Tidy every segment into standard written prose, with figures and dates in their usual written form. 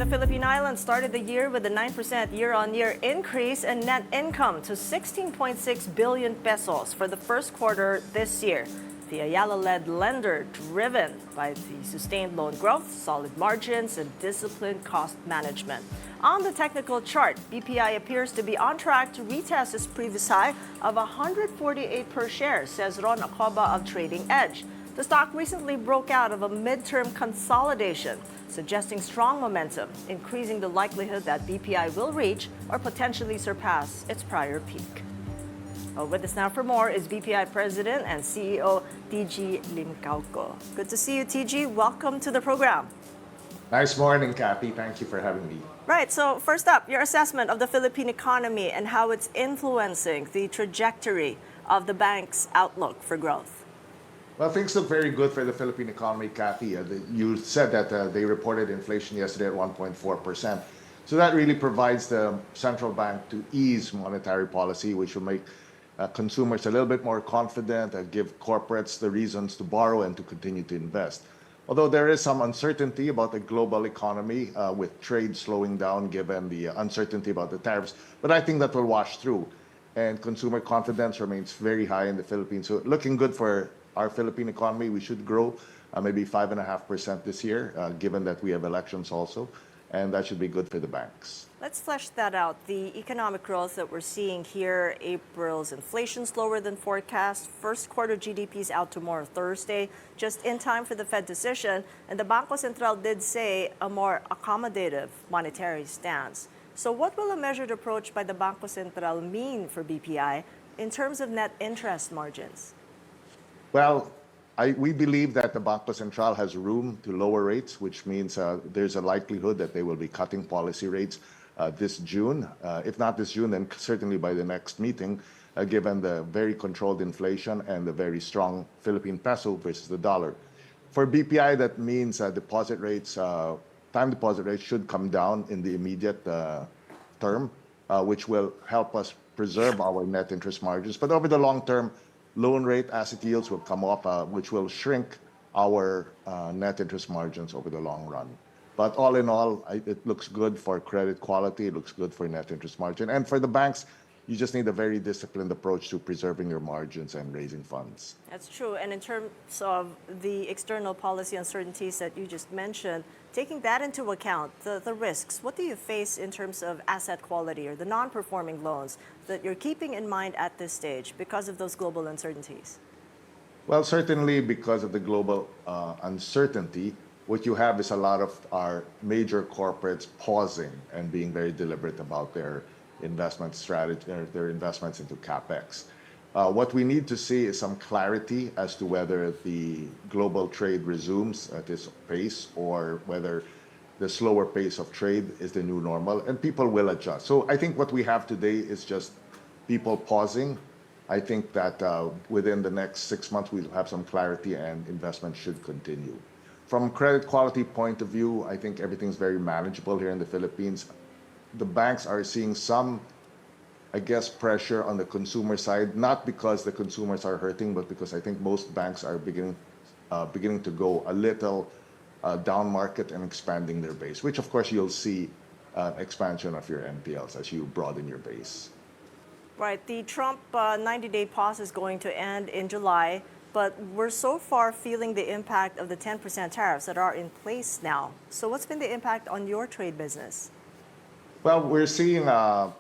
in the Philippine Islands started the year with a 9% year-on-year increase in net income to 16.6 billion pesos for the first quarter this year. The Ayala-led lender, driven by the sustained loan growth, solid margins, and disciplined cost management. On the technical chart, BPI appears to be on track to retest its previous high of 148 per share, says Ron Acoba of Trading Edge. The stock recently broke out of a midterm consolidation, suggesting strong momentum, increasing the likelihood that BPI will reach or potentially surpass its prior peak. With us now for more is BPI President and CEO TG Limcaoco. Good to see you, TG. Welcome to the program. Nice morning, Kathy. Thank you for having me. Right, so first up, your assessment of the Philippine economy and how it's influencing the trajectory of the bank's outlook for growth. Well, things look very good for the Philippine economy, Kathy. You said that they reported inflation yesterday at 1.4%. So that really provides the central bank to ease monetary policy, which will make consumers a little bit more confident and give corporates the reasons to borrow and to continue to invest. Although there is some uncertainty about the global economy with trade slowing down given the uncertainty about the tariffs, but I think that will wash through. And consumer confidence remains very high in the Philippines. So looking good for our Philippine economy. We should grow maybe 5.5% this year, given that we have elections also. And that should be good for the banks. Let's flesh that out. The economic growth that we're seeing here, April's inflation slower than forecast. First quarter GDP is out tomorrow, Thursday, just in time for the Fed decision. And the Bangko Sentral did say a more accommodative monetary stance. So what will a measured approach by the Bangko Sentral mean for BPI in terms of net interest margins? Well, we believe that the Bangko Sentral has room to lower rates, which means there's a likelihood that they will be cutting policy rates this June. If not this June, then certainly by the next meeting, given the very controlled inflation and the very strong Philippine peso versus the dollar. For BPI, that means deposit rates, time deposit rates should come down in the immediate term, which will help us preserve our net interest margins. But over the long term, loan rate asset yields will come up, which will shrink our net interest margins over the long run. But all in all, it looks good for credit quality. It looks good for net interest margin. And for the banks, you just need a very disciplined approach to preserving your margins and raising funds. That's true. And in terms of the external policy uncertainties that you just mentioned, taking that into account, the risks, what do you face in terms of asset quality or the non-performing loans that you're keeping in mind at this stage because of those global uncertainties? Well, certainly because of the global uncertainty, what you have is a lot of our major corporates pausing and being very deliberate about their investment strategy, their investments into CapEx. What we need to see is some clarity as to whether the global trade resumes at this pace or whether the slower pace of trade is the new normal, and people will adjust. So I think what we have today is just people pausing. I think that within the next 6 months, we'll have some clarity and investment should continue. From a credit quality point of view, I think everything's very manageable here in the Philippines. The banks are seeing some, I guess, pressure on the consumer side, not because the consumers are hurting, but because I think most banks are beginning to go a little down market and expanding their base, which of course you'll see expansion of your NPLs as you broaden your base. Right. The Trump 90-day pause is going to end in July, but we're so far feeling the impact of the 10% tariffs that are in place now. So what's been the impact on your trade business? Well, we're seeing, I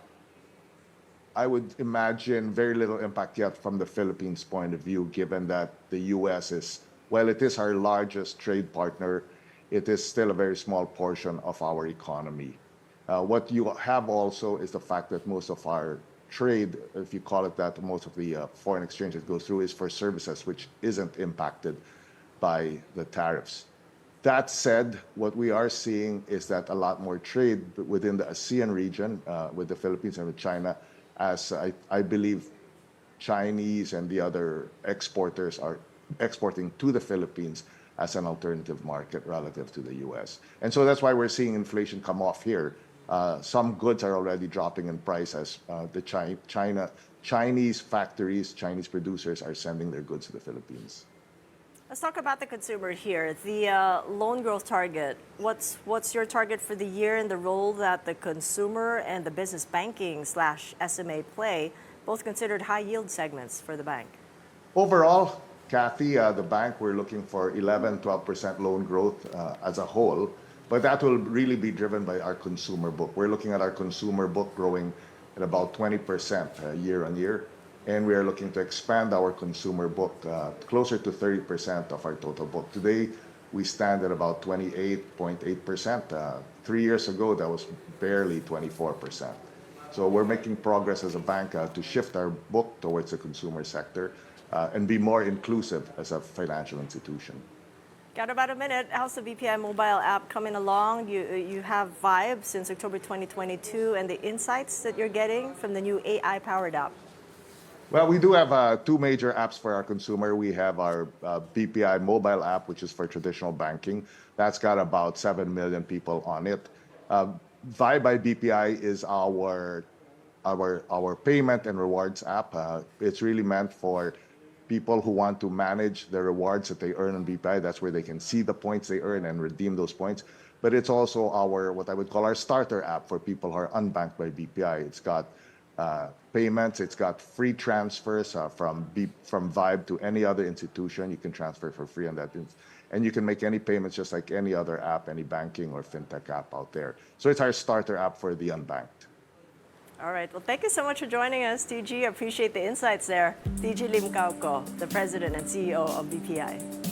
would imagine, very little impact yet from the Philippines' point of view, given that the U.S. is, well, it is our largest trade partner. It is still a very small portion of our economy. What you have also is the fact that most of our trade, if you call it that, most of the foreign exchange that goes through is for services, which isn't impacted by the tariffs. That said, what we are seeing is that a lot more trade within the ASEAN region with the Philippines and with China, as I believe Chinese and the other exporters are exporting to the Philippines as an alternative market relative to the U.S. And so that's why we're seeing inflation come off here. Some goods are already dropping in price as the Chinese factories, Chinese producers are sending their goods to the Philippines. Let's talk about the consumer here. The loan growth target. What's your target for the year and the role that the consumer and the business banking slash SMA play, both considered high yield segments for the bank? Overall, Kathy, the bank, we're looking for 11, 12% loan growth as a whole, but that will really be driven by our consumer book. We're looking at our consumer book growing at about 20% year on year, and we are looking to expand our consumer book closer to 30% of our total book. Today, we stand at about 28.8%. 3 years ago, that was barely 24%. So we're making progress as a bank to shift our book towards the consumer sector and be more inclusive as a financial institution. Got about a minute. How's the BPI mobile app coming along? You have Vibe since October 2022, and the insights that you're getting from the new AI-powered app. Well, we do have two major apps for our consumer. We have our BPI mobile app, which is for traditional banking. That's got about 7 million people on it. Vibe by BPI is our payment and rewards app. It's really meant for people who want to manage the rewards that they earn on BPI. That's where they can see the points they earn and redeem those points. But it's also our, what I would call our starter app for people who are unbanked by BPI. It's got payments, it's got free transfers from Vibe to any other institution. You can transfer for free on that. And you can make any payments just like any other app, any banking or fintech app out there. So it's our starter app for the unbanked. All right. Well, thank you so much for joining us, TG. Appreciate the insights there. TG Limcaoco, the President and CEO of BPI.